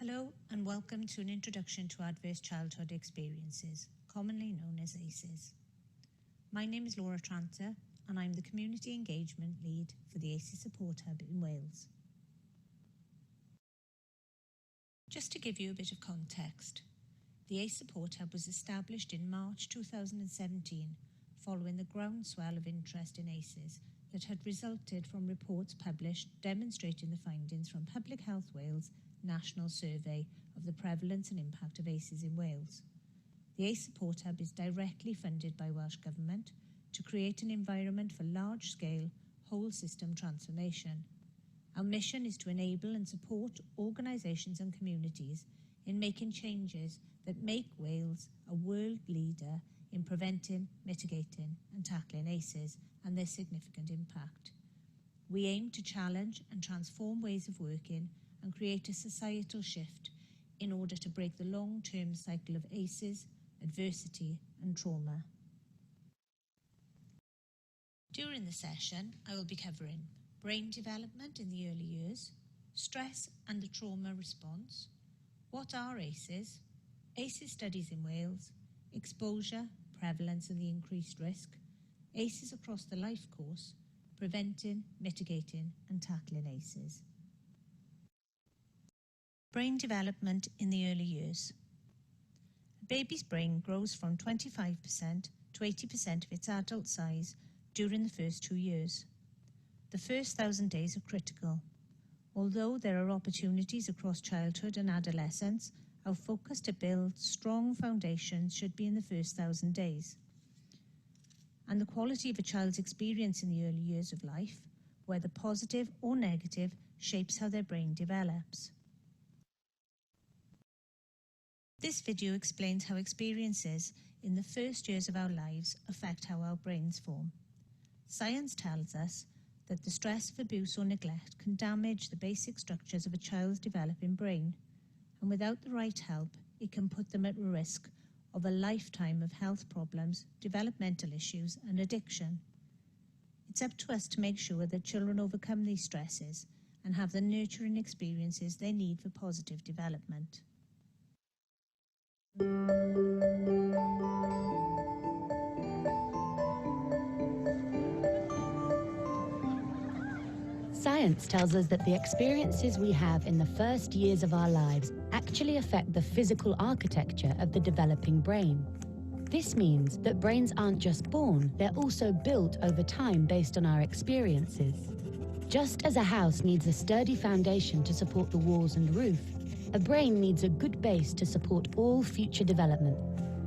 Hello and welcome to an introduction to Adverse Childhood Experiences, commonly known as ACEs. My name is Laura Tranter and I'm the Community Engagement Lead for the ACEs Support Hub in Wales. Just to give you a bit of context, the ACE Support Hub was established in March 2017 following the groundswell of interest in ACEs that had resulted from reports published demonstrating the findings from Public Health Wales National Survey of the Prevalence and Impact of ACEs in Wales. The ACE Support Hub is directly funded by Welsh Government to create an environment for large-scale, whole-system transformation. Our mission is to enable and support organisations and communities in making changes that make Wales a world leader in preventing, mitigating and tackling ACEs and their significant impact. We aim to challenge and transform ways of working and create a societal shift in order to break the long-term cycle of ACEs, adversity and trauma. During the session, I will be covering brain development in the early years, stress and the trauma response, what are ACEs, ACEs studies in Wales, exposure, prevalence and the increased risk, ACEs across the life course, preventing, mitigating and tackling ACEs. Brain development in the early years. A baby's brain grows from 25% to 80% of its adult size during the first 2 years. The first 1,000 days are critical. Although there are opportunities across childhood and adolescence, our focus to build strong foundations should be in the first 1,000 days. And the quality of a child's experience in the early years of life, whether positive or negative, shapes how their brain develops. This video explains how experiences in the first years of our lives affect how our brains form. Science tells us that the stress of abuse or neglect can damage the basic structures of a child's developing brain, and without the right help, it can put them at risk of a lifetime of health problems, developmental issues and addiction. It's up to us to make sure that children overcome these stresses and have the nurturing experiences they need for positive development. Science tells us that the experiences we have in the first years of our lives actually affect the physical architecture of the developing brain. This means that brains aren't just born, they're also built over time based on our experiences. Just as a house needs a sturdy foundation to support the walls and roof, a brain needs a good base to support all future development.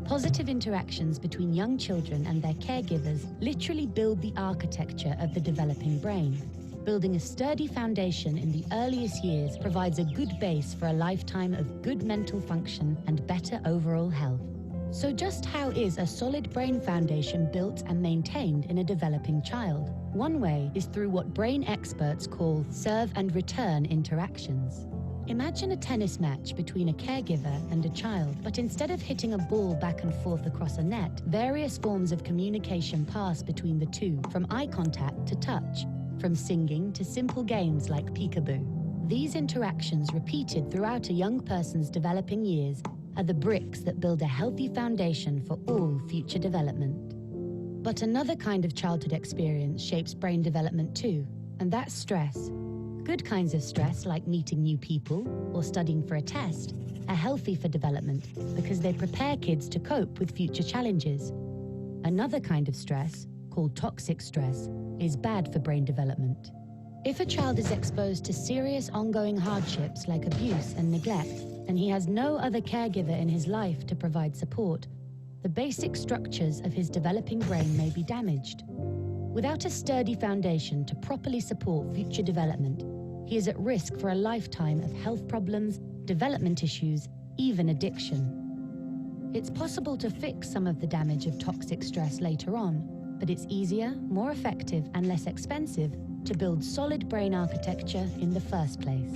Positive interactions between young children and their caregivers literally build the architecture of the developing brain. Building a sturdy foundation in the earliest years provides a good base for a lifetime of good mental function and better overall health. So just how is a solid brain foundation built and maintained in a developing child? One way is through what brain experts call serve and return interactions. Imagine a tennis match between a caregiver and a child, but instead of hitting a ball back and forth across a net, various forms of communication pass between the two, from eye contact to touch, from singing to simple games like peekaboo. These interactions, repeated throughout a young person's developing years, are the bricks that build a healthy foundation for all future development. But another kind of childhood experience shapes brain development too, and that's stress. Good kinds of stress, like meeting new people or studying for a test, are healthy for development because they prepare kids to cope with future challenges. Another kind of stress, called toxic stress, is bad for brain development. If a child is exposed to serious ongoing hardships like abuse and neglect, and he has no other caregiver in his life to provide support, the basic structures of his developing brain may be damaged. Without a sturdy foundation to properly support future development, he is at risk for a lifetime of health problems, development issues, even addiction. It's possible to fix some of the damage of toxic stress later on, but it's easier, more effective and less expensive to build solid brain architecture in the first place.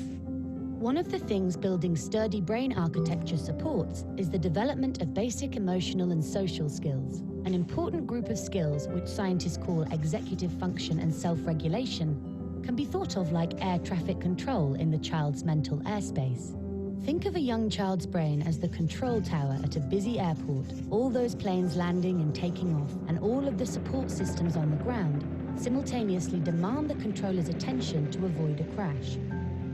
One of the things building sturdy brain architecture supports is the development of basic emotional and social skills, an important group of skills which scientists call executive function and self-regulation, can be thought of like air traffic control in the child's mental airspace. Think of a young child's brain as the control tower at a busy airport, all those planes landing and taking off, and all of the support systems on the ground simultaneously demand the controller's attention to avoid a crash.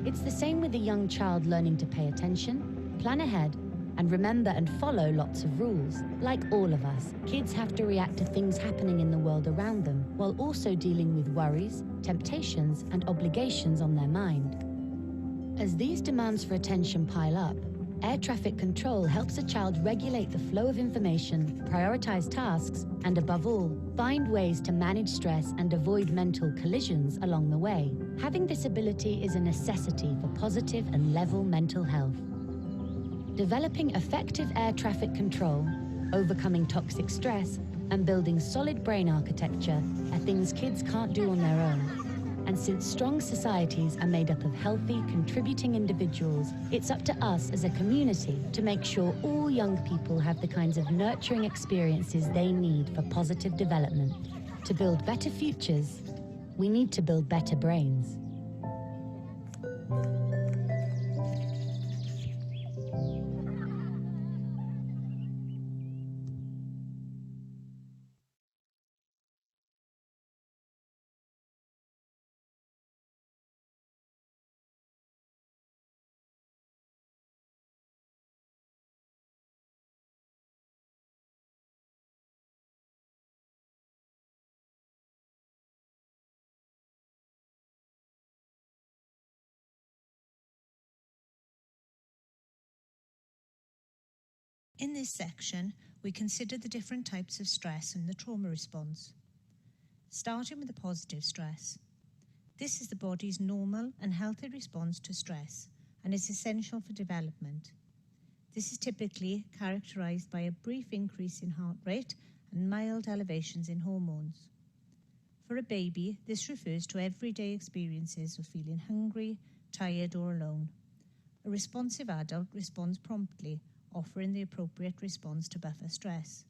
It's the same with a young child learning to pay attention, plan ahead, and remember and follow lots of rules. Like all of us, kids have to react to things happening in the world around them, while also dealing with worries, temptations, and obligations on their mind. As these demands for attention pile up, air traffic control helps a child regulate the flow of information, prioritize tasks, and above all, find ways to manage stress and avoid mental collisions along the way. Having this ability is a necessity for positive and level mental health. Developing effective air traffic control, overcoming toxic stress, and building solid brain architecture are things kids can't do on their own. And since strong societies are made up of healthy, contributing individuals, it's up to us as a community to make sure all young people have the kinds of nurturing experiences they need for positive development. To build better futures, we need to build better brains. In this section, we consider the different types of stress and the trauma response. Starting with the positive stress. This is the body's normal and healthy response to stress and is essential for development. This is typically characterized by a brief increase in heart rate and mild elevations in hormones. For a baby, this refers to everyday experiences of feeling hungry, tired, or alone. A responsive adult responds promptly, offering the appropriate response to buffer stress.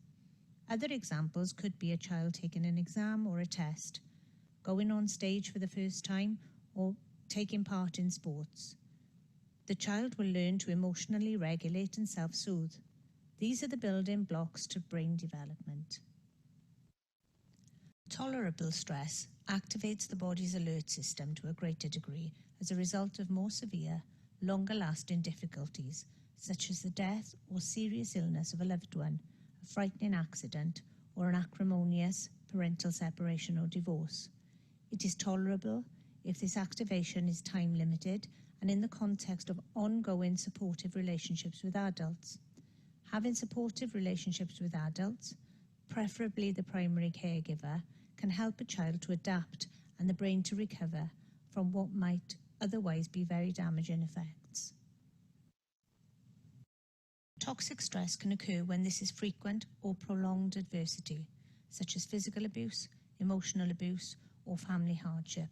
Other examples could be a child taking an exam or a test, going on stage for the first time, or taking part in sports. The child will learn to emotionally regulate and self-soothe. These are the building blocks to brain development. Tolerable stress activates the body's alert system to a greater degree as a result of more severe, longer-lasting difficulties, such as the death or serious illness of a loved one, a frightening accident, or an acrimonious parental separation or divorce. It is tolerable if this activation is time-limited and in the context of ongoing supportive relationships with adults. Having supportive relationships with adults, preferably the primary caregiver, can help a child to adapt and the brain to recover from what might otherwise be very damaging effects. Toxic stress can occur when this is frequent or prolonged adversity, such as physical abuse, emotional abuse, or family hardship.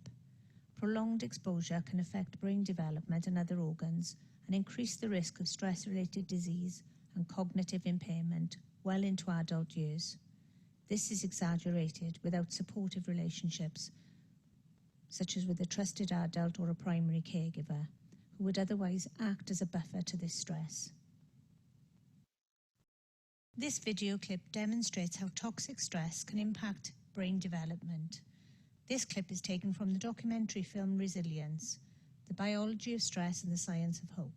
Prolonged exposure can affect brain development and other organs and increase the risk of stress-related disease and cognitive impairment well into adult years. This is exaggerated without supportive relationships, such as with a trusted adult or a primary caregiver, who would otherwise act as a buffer to this stress. This video clip demonstrates how toxic stress can impact brain development. This clip is taken from the documentary film Resilience, The Biology of Stress and the Science of Hope.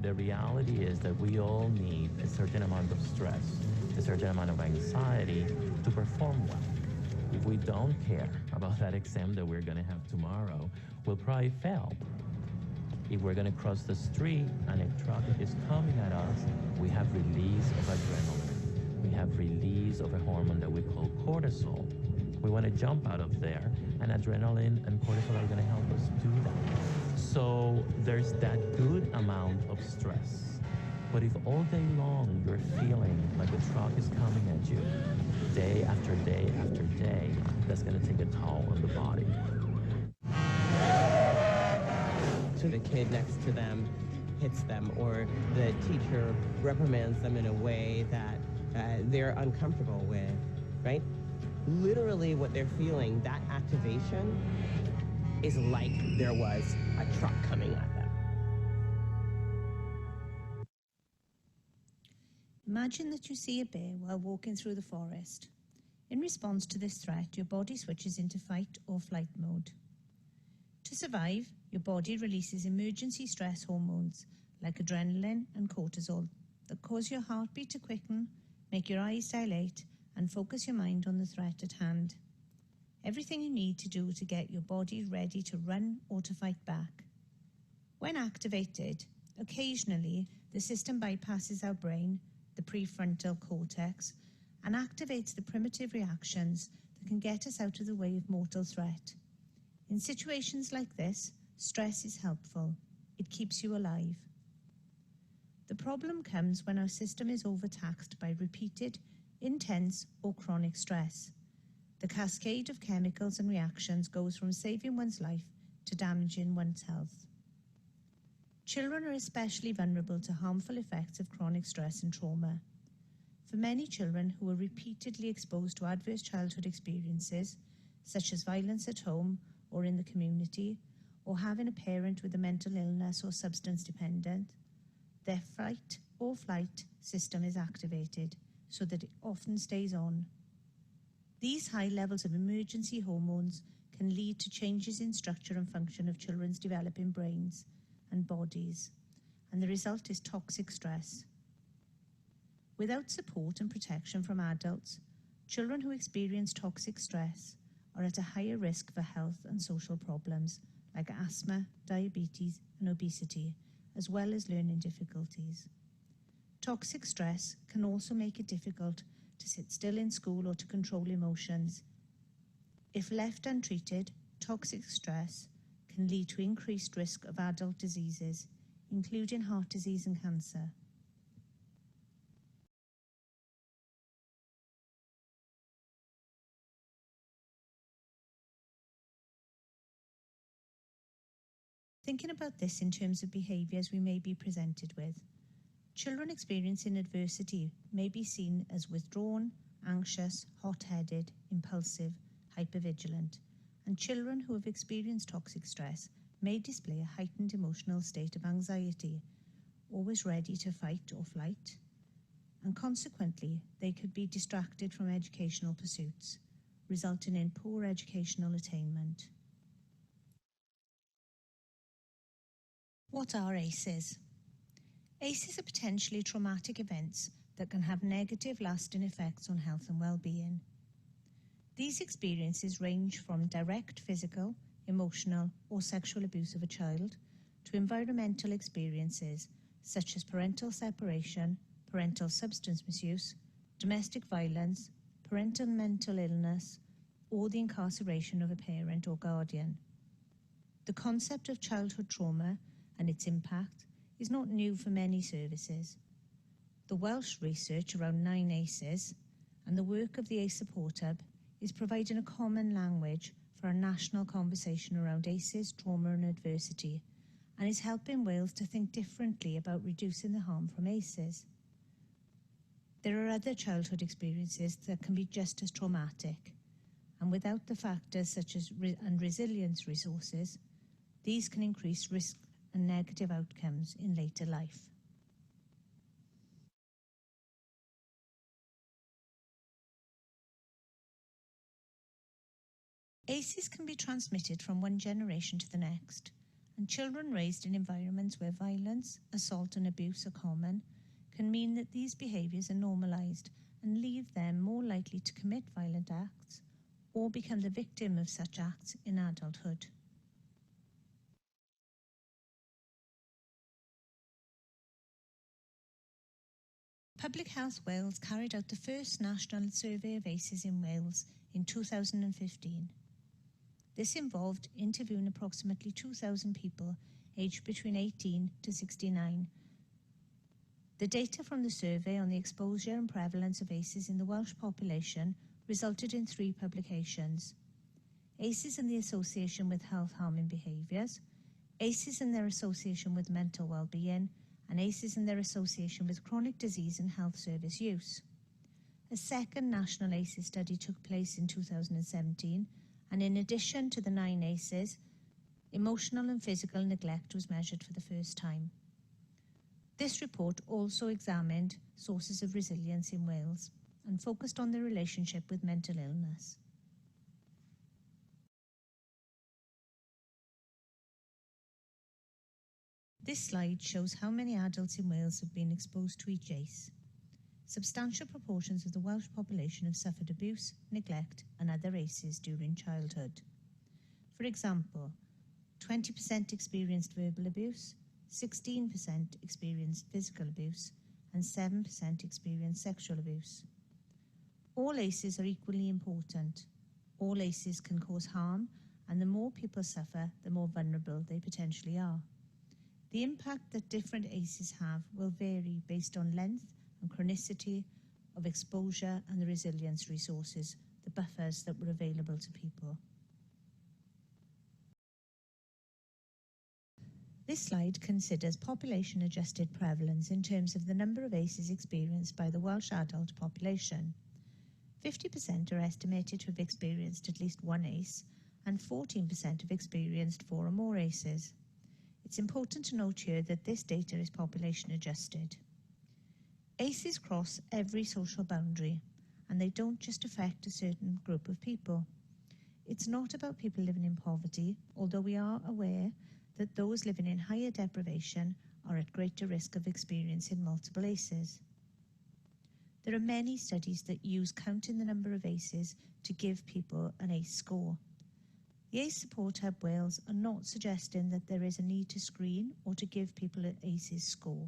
The reality is that we all need a certain amount of stress, a certain amount of anxiety to perform well. If we don't care about that exam that we're going to have tomorrow, we'll probably fail. If we're going to cross the street and a truck is coming at us, we have release of adrenaline. We have release of a hormone that we call cortisol. We want to jump out of there, and adrenaline and cortisol are going to help us do that. So there's that good amount of stress. But if all day long you're feeling like a truck is coming at you, day after day after day, that's going to take a toll on the body. So the kid next to them hits them, or the teacher reprimands them in a way that they're uncomfortable with, right? literally what they're feeling, that activation is like there was a truck coming at them. Imagine that you see a bear while walking through the forest. In response to this threat, your body switches into fight or flight mode. To survive, your body releases emergency stress hormones like adrenaline and cortisol that cause your heartbeat to quicken, make your eyes dilate, and focus your mind on the threat at hand. Everything you need to do to get your body ready to run or to fight back. When activated, occasionally the system bypasses our brain, the prefrontal cortex, and activates the primitive reactions that can get us out of the way of mortal threat. In situations like this, stress is helpful. It keeps you alive. The problem comes when our system is overtaxed by repeated, intense, or chronic stress. The cascade of chemicals and reactions goes from saving one's life to damaging one's health. Children are especially vulnerable to harmful effects of chronic stress and trauma. For many children who are repeatedly exposed to adverse childhood experiences, such as violence at home or in the community, or having a parent with a mental illness or substance dependent, their fight or flight system is activated so that it often stays on. These high levels of emergency hormones can lead to changes in structure and function of children's developing brains and bodies, and the result is toxic stress. Without support and protection from adults, children who experience toxic stress are at a higher risk for health and social problems like asthma, diabetes, and obesity, as well as learning difficulties. Toxic stress can also make it difficult to sit still in school or to control emotions. If left untreated, toxic stress can lead to increased risk of adult diseases, including heart disease and cancer. Thinking about this in terms of behaviours we may be presented with, children experiencing adversity may be seen as withdrawn, anxious, hot-headed, impulsive, hypervigilant, and children who have experienced toxic stress may display a heightened emotional state of anxiety, always ready to fight or flight, and consequently they could be distracted from educational pursuits, resulting in poor educational attainment. What are ACEs? ACEs are potentially traumatic events that can have negative lasting effects on health and well-being. These experiences range from direct physical, emotional, or sexual abuse of a child to environmental experiences such as parental separation, parental substance misuse, domestic violence, parental mental illness, or the incarceration of a parent or guardian. The concept of childhood trauma and its impact is not new for many services. The Welsh research around 9 ACEs and the work of the ACE Support Hub is providing a common language for a national conversation around ACEs, trauma and adversity, and is helping Wales to think differently about reducing the harm from ACEs. There are other childhood experiences that can be just as traumatic, and without the factors such as resilience resources, these can increase risk and negative outcomes in later life. ACEs can be transmitted from one generation to the next, and children raised in environments where violence, assault and abuse are common can mean that these behaviours are normalised and leave them more likely to commit violent acts or become the victim of such acts in adulthood. Public Health Wales carried out the first national survey of ACEs in Wales in 2015. This involved interviewing approximately 2,000 people aged between 18 to 69. The data from the survey on the exposure and prevalence of ACEs in the Welsh population resulted in 3 publications: ACEs and the Association with Health Harming Behaviours, ACEs and their association with mental well-being, and ACEs and their association with chronic disease and health service use. A second national ACEs study took place in 2017, and in addition to the 9 ACEs, emotional and physical neglect was measured for the first time. This report also examined sources of resilience in Wales and focused on the relationship with mental illness. This slide shows how many adults in Wales have been exposed to each ACE. Substantial proportions of the Welsh population have suffered abuse, neglect and other ACEs during childhood. For example, 20% experienced verbal abuse, 16% experienced physical abuse, and 7% experienced sexual abuse. All ACEs are equally important. All ACEs can cause harm, and the more people suffer, the more vulnerable they potentially are. The impact that different ACEs have will vary based on length and chronicity of exposure and the resilience resources, the buffers that were available to people. This slide considers population-adjusted prevalence in terms of the number of ACEs experienced by the Welsh adult population. 50% are estimated to have experienced at least one ACE, and 14% have experienced 4 or more ACEs. It's important to note here that this data is population-adjusted. ACEs cross every social boundary, and they don't just affect a certain group of people. It's not about people living in poverty, although we are aware that those living in higher deprivation are at greater risk of experiencing multiple ACEs. There are many studies that use counting the number of ACEs to give people an ACE score. The ACE Support Hub Wales are not suggesting that there is a need to screen or to give people an ACEs score.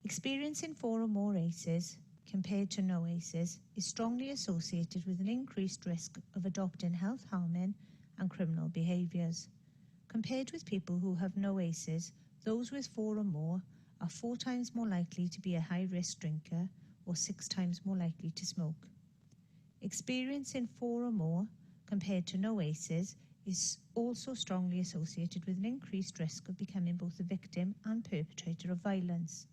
Experiencing 4 or more ACEs compared to no ACEs is strongly associated with an increased risk of adopting health-harming and criminal behaviours. Compared with people who have no ACEs, those with 4 or more are 4 times more likely to be a high-risk drinker or 6 times more likely to smoke. Experiencing 4 or more compared to no ACEs is also strongly associated with an increased risk of becoming both a victim and perpetrator of violence.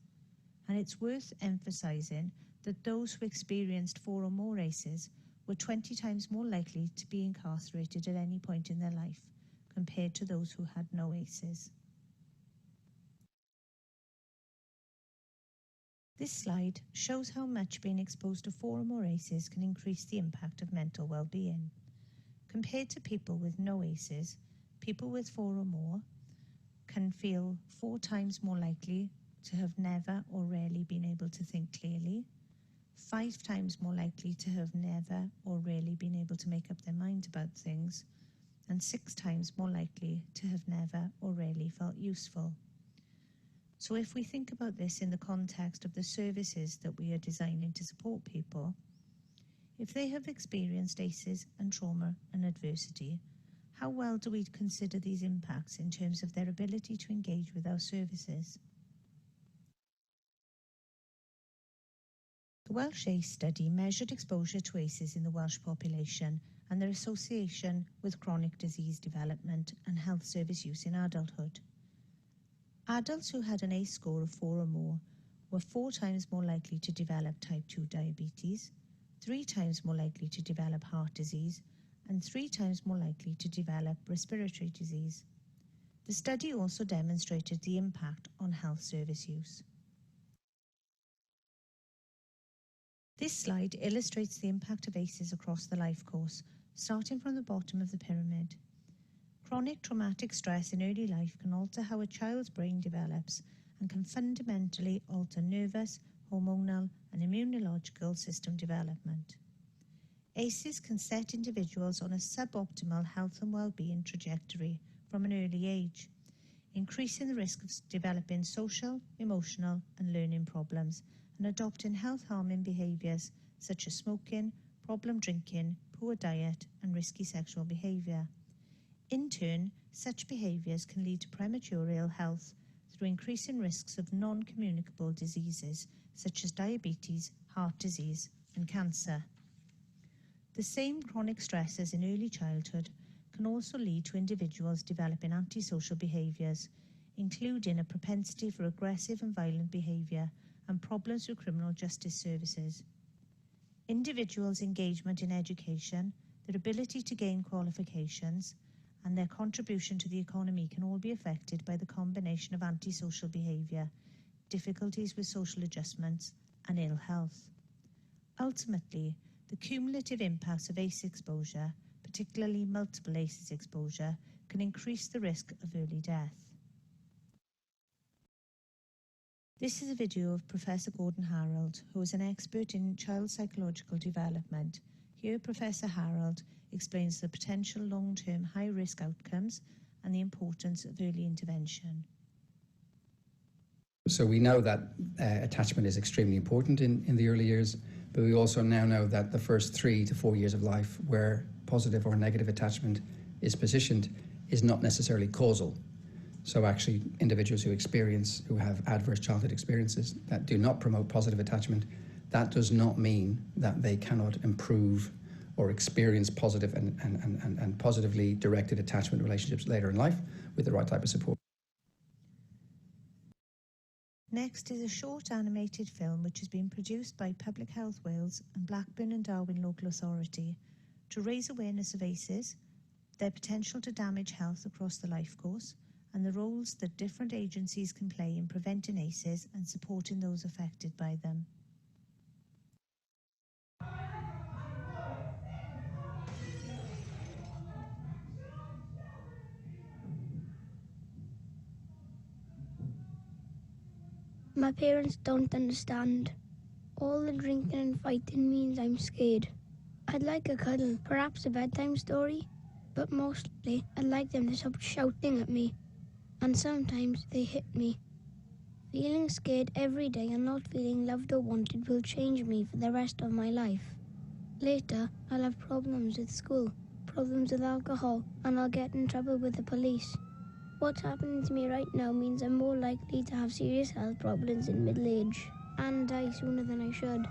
And it's worth emphasising that those who experienced 4 or more ACEs were 20 times more likely to be incarcerated at any point in their life compared to those who had no ACEs. This slide shows how much being exposed to 4 or more ACEs can increase the impact of mental well-being. Compared to people with no ACEs, people with 4 or more can feel 4 times more likely to have never or rarely been able to think clearly, 5 times more likely to have never or rarely been able to make up their mind about things, and 6 times more likely to have never or rarely felt useful. So if we think about this in the context of the services that we are designing to support people, if they have experienced ACEs and trauma and adversity, how well do we consider these impacts in terms of their ability to engage with our services? The Welsh ACE study measured exposure to ACEs in the Welsh population and their association with chronic disease development and health service use in adulthood. Adults who had an ACE score of 4 or more were 4 times more likely to develop type 2 diabetes, 3 times more likely to develop heart disease, and 3 times more likely to develop respiratory disease. The study also demonstrated the impact on health service use. This slide illustrates the impact of ACEs across the life course, starting from the bottom of the pyramid. Chronic traumatic stress in early life can alter how a child's brain develops and can fundamentally alter nervous, hormonal, and immunological system development. ACEs can set individuals on a suboptimal health and well-being trajectory from an early age, increasing the risk of developing social, emotional, and learning problems and adopting health-harming behaviours such as smoking, problem drinking, poor diet, and risky sexual behaviour. In turn, such behaviours can lead to premature ill health through increasing risks of non-communicable diseases such as diabetes, heart disease, and cancer. The same chronic stresses in early childhood can also lead to individuals developing antisocial behaviours, including a propensity for aggressive and violent behaviour and problems with criminal justice services. Individuals' engagement in education, their ability to gain qualifications, and their contribution to the economy can all be affected by the combination of antisocial behaviour, difficulties with social adjustments, and ill health. Ultimately, the cumulative impacts of ACE exposure, particularly multiple ACEs exposure, can increase the risk of early death. This is a video of Professor Gordon Harold, who is an expert in child psychological development. Here, Professor Harold explains the potential long-term high-risk outcomes and the importance of early intervention. So we know that attachment is extremely important in the early years, but we also now know that the first 3 to 4 years of life where positive or negative attachment is positioned is not necessarily causal. So actually individuals who have adverse childhood experiences that do not promote positive attachment, that does not mean that they cannot improve or experience positive and positively directed attachment relationships later in life with the right type of support. Next is a short animated film which has been produced by Public Health Wales and Blackburn and Darwen Local Authority to raise awareness of ACEs, their potential to damage health across the life course, and the roles that different agencies can play in preventing ACEs and supporting those affected by them. My parents don't understand. All the drinking and fighting means I'm scared. I'd like a cuddle, perhaps a bedtime story, but mostly I'd like them to stop shouting at me, and sometimes they hit me. Feeling scared every day and not feeling loved or wanted will change me for the rest of my life. Later, I'll have problems with school, problems with alcohol, and I'll get in trouble with the police. What's happening to me right now means I'm more likely to have serious health problems in middle age and die sooner than I should.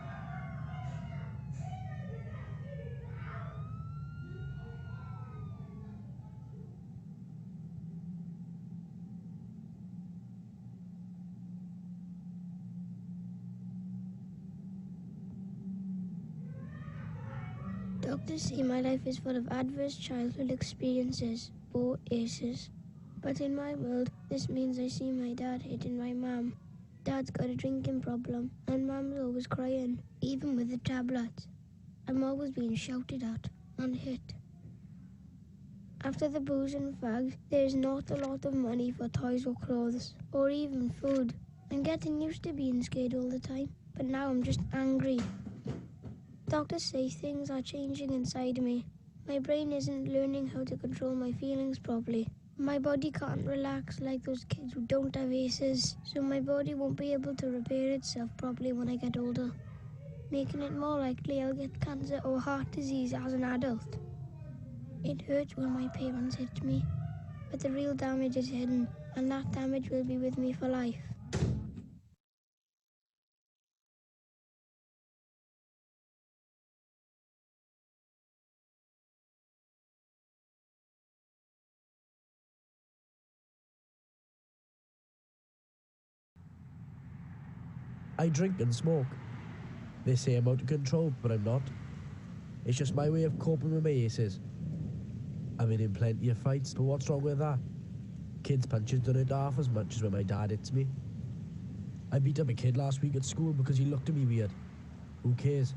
Doctors say my life is full of adverse childhood experiences, or ACEs. But in my world, this means I see my dad hitting my mum. Dad's got a drinking problem, and mum's always crying, even with the tablets. I'm always being shouted at and hit. After the booze and fags, there's not a lot of money for toys or clothes, or even food. I'm getting used to being scared all the time, but now I'm just angry. Doctors say things are changing inside me. My brain isn't learning how to control my feelings properly. My body can't relax like those kids who don't have ACEs, so my body won't be able to repair itself properly when I get older, making it more likely I'll get cancer or heart disease as an adult. It hurts when my parents hit me, but the real damage is hidden, and that damage will be with me for life. I drink and smoke. They say I'm out of control, but I'm not. It's just my way of coping with my ACEs. I've been in plenty of fights, but what's wrong with that? Kids' punches don't hit half as much as when my dad hits me. I beat up a kid last week at school because he looked at me weird. Who cares?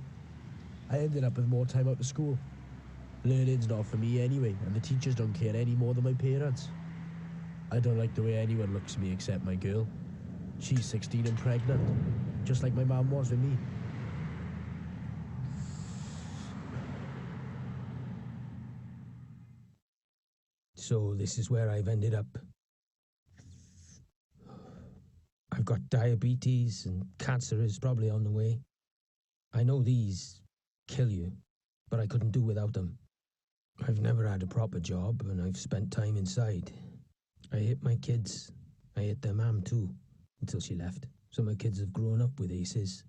I ended up with more time out of school. Learning's not for me anyway, and the teachers don't care any more than my parents. I don't like the way anyone looks at me except my girl. She's 16 and pregnant, just like my mum was with me. So this is where I've ended up. I've got diabetes and cancer is probably on the way. I know these kill you, but I couldn't do without them. I've never had a proper job and I've spent time inside. I hit my kids. I hit their mum too, until she left. So my kids have grown up with ACEs.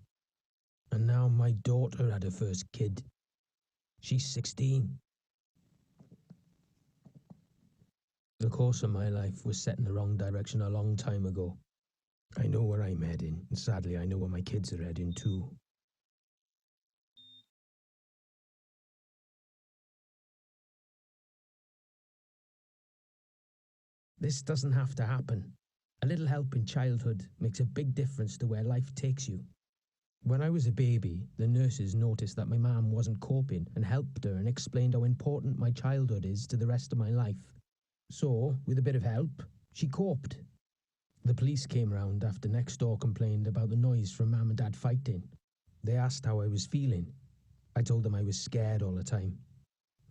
And now my daughter had her first kid. She's 16. The course of my life was set in the wrong direction a long time ago. I know where I'm heading, and sadly, I know where my kids are heading too. This doesn't have to happen. A little help in childhood makes a big difference to where life takes you. When I was a baby, the nurses noticed that my mum wasn't coping and helped her and explained how important my childhood is to the rest of my life. So, with a bit of help, she coped. The police came round after next door complained about the noise from Mum and Dad fighting. They asked how I was feeling. I told them I was scared all the time.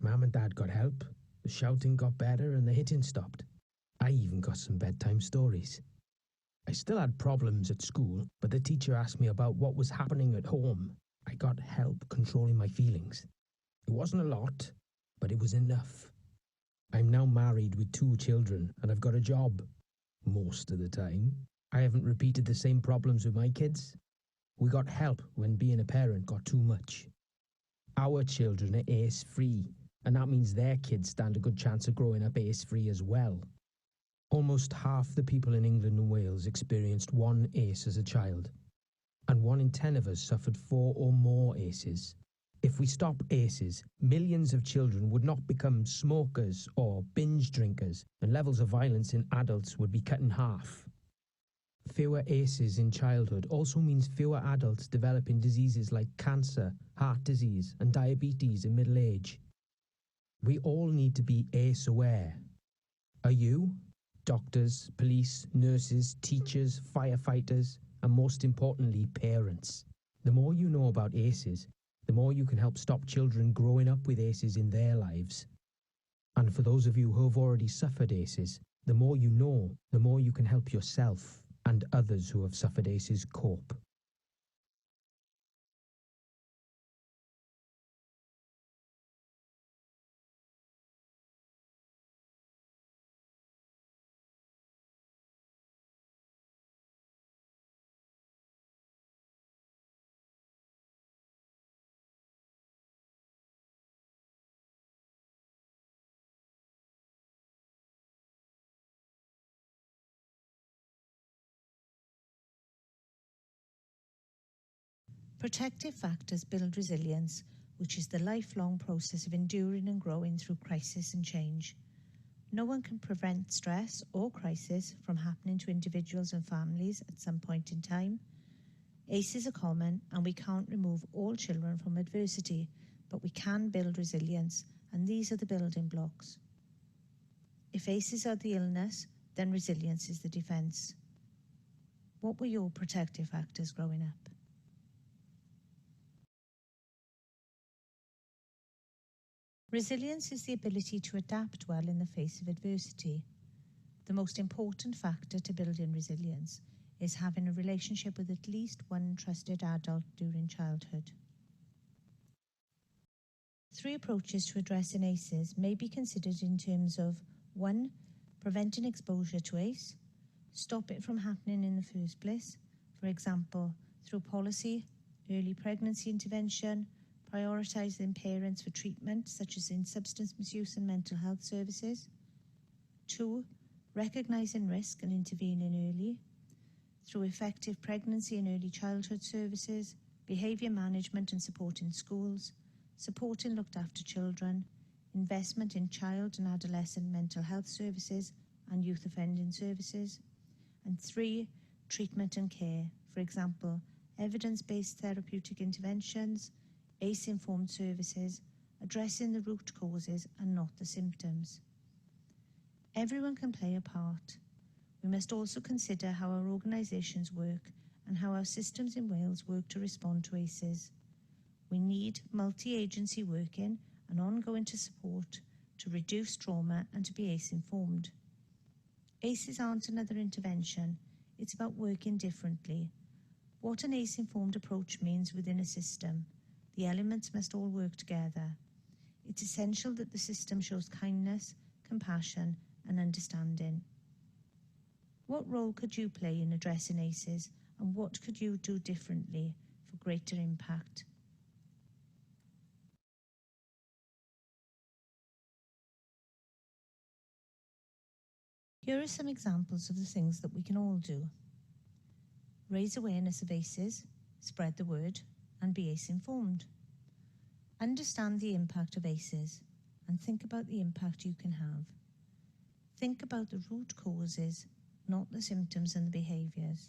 Mum and Dad got help, the shouting got better and the hitting stopped. I even got some bedtime stories. I still had problems at school, but the teacher asked me about what was happening at home. I got help controlling my feelings. It wasn't a lot, but it was enough. I'm now married with 2 children and I've got a job. Most of the time. I haven't repeated the same problems with my kids. We got help when being a parent got too much. Our children are ACE-free, and that means their kids stand a good chance of growing up ACE-free as well. Almost half the people in England and Wales experienced 1 ACE as a child, and 1 in 10 of us suffered 4 or more ACEs. If we stop ACEs, millions of children would not become smokers or binge drinkers, and levels of violence in adults would be cut in half. Fewer ACEs in childhood also means fewer adults developing diseases like cancer, heart disease, and diabetes in middle age. We all need to be ACE aware. Are you? Doctors, police, nurses, teachers, firefighters, and most importantly, parents. The more you know about ACEs, the more you can help stop children growing up with ACEs in their lives. And for those of you who have already suffered ACEs, the more you know, the more you can help yourself and others who have suffered ACEs cope. Protective factors build resilience, which is the lifelong process of enduring and growing through crisis and change. No one can prevent stress or crisis from happening to individuals and families at some point in time. ACEs are common, and we can't remove all children from adversity, but we can build resilience, and these are the building blocks. If ACEs are the illness, then resilience is the defence. What were your protective factors growing up? Resilience is the ability to adapt well in the face of adversity. The most important factor to building resilience is having a relationship with at least one trusted adult during childhood. 3 approaches to addressing ACEs may be considered in terms of 1. Preventing exposure to ACE. Stop it from happening in the first place, for example, through policy, early pregnancy intervention, prioritising parents for treatment, such as in substance misuse and mental health services. 2. Recognising risk and intervening early, through effective pregnancy and early childhood services, behaviour management and support in schools, supporting looked after children, investment in child and adolescent mental health services and youth offending services. And 3. Treatment and care, for example, evidence-based therapeutic interventions, ACE-informed services, addressing the root causes and not the symptoms. Everyone can play a part. We must also consider how our organisations work and how our systems in Wales work to respond to ACEs. We need multi-agency working and ongoing to support to reduce trauma and to be ACE-informed. ACEs aren't another intervention, it's about working differently. What an ACE-informed approach means within a system, the elements must all work together. It's essential that the system shows kindness, compassion and understanding. What role could you play in addressing ACEs, and what could you do differently for greater impact? Here are some examples of the things that we can all do. Raise awareness of ACEs, spread the word, and be ACE informed. Understand the impact of ACEs and think about the impact you can have. Think about the root causes, not the symptoms and the behaviours.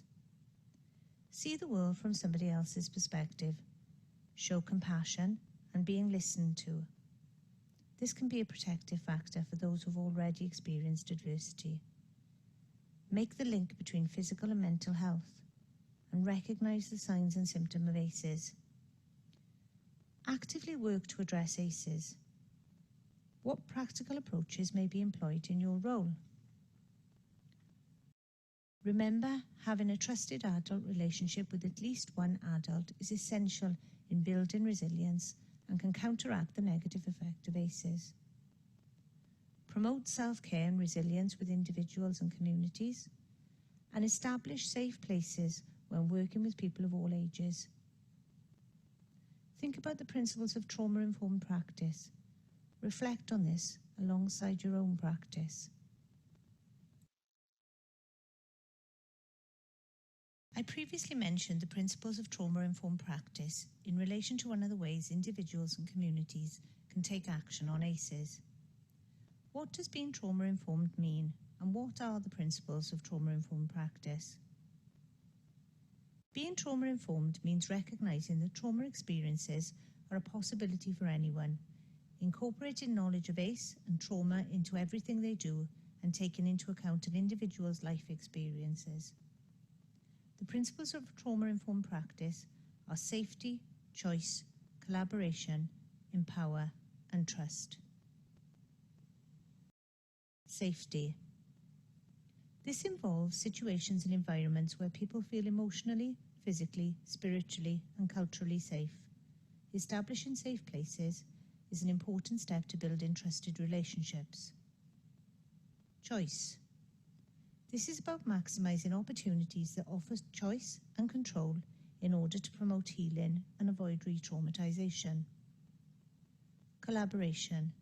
See the world from somebody else's perspective. Show compassion and being listened to. This can be a protective factor for those who've already experienced adversity. Make the link between physical and mental health and recognise the signs and symptoms of ACEs. Actively work to address ACEs. What practical approaches may be employed in your role? Remember, having a trusted adult relationship with at least one adult is essential in building resilience and can counteract the negative effect of ACEs. Promote self-care and resilience with individuals and communities, and establish safe places when working with people of all ages. Think about the principles of trauma-informed practice. Reflect on this alongside your own practice. I previously mentioned the principles of trauma-informed practice in relation to one of the ways individuals and communities can take action on ACEs. What does being trauma-informed mean, and what are the principles of trauma-informed practice? Being trauma-informed means recognising that trauma experiences are a possibility for anyone, incorporating knowledge of ACE and trauma into everything they do, and taking into account an individual's life experiences. The principles of trauma-informed practice are safety, choice, collaboration, empower, and trust. Safety. This involves situations and environments where people feel emotionally, physically, spiritually, and culturally safe. Establishing safe places is an important step to building trusted relationships. Choice. This is about maximising opportunities that offer choice and control in order to promote healing and avoid re-traumatisation. Collaboration.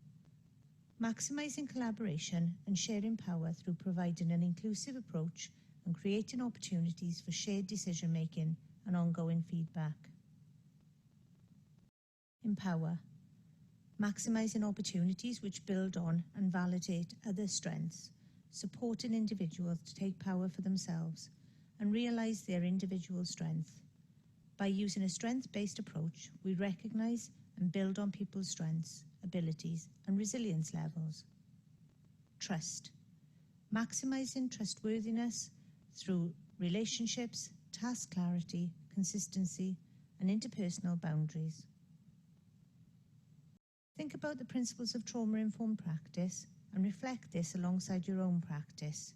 Maximising collaboration and sharing power through providing an inclusive approach and creating opportunities for shared decision-making and ongoing feedback. Empower. Maximising opportunities which build on and validate other strengths, supporting individuals to take power for themselves and realise their individual strength. By using a strength-based approach, we recognise and build on people's strengths, abilities and resilience levels. Trust. Maximising trustworthiness through relationships, task clarity, consistency and interpersonal boundaries. Think about the principles of trauma-informed practice and reflect this alongside your own practice.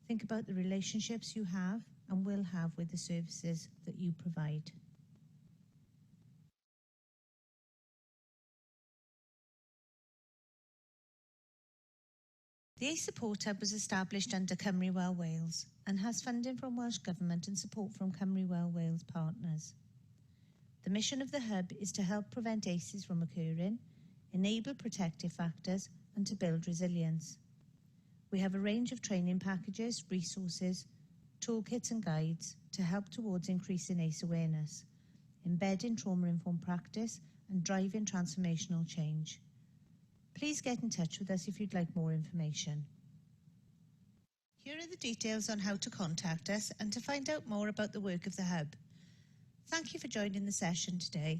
Think about the relationships you have and will have with the services that you provide. The ACE Support Hub was established under Cymru Well Wales and has funding from Welsh Government and support from Cymru Well Wales partners. The mission of the hub is to help prevent ACEs from occurring, enable protective factors and to build resilience. We have a range of training packages, resources, toolkits and guides to help towards increasing ACE awareness, embedding trauma-informed practice and driving transformational change. Please get in touch with us if you'd like more information. Here are the details on how to contact us and to find out more about the work of the Hub. Thank you for joining the session today.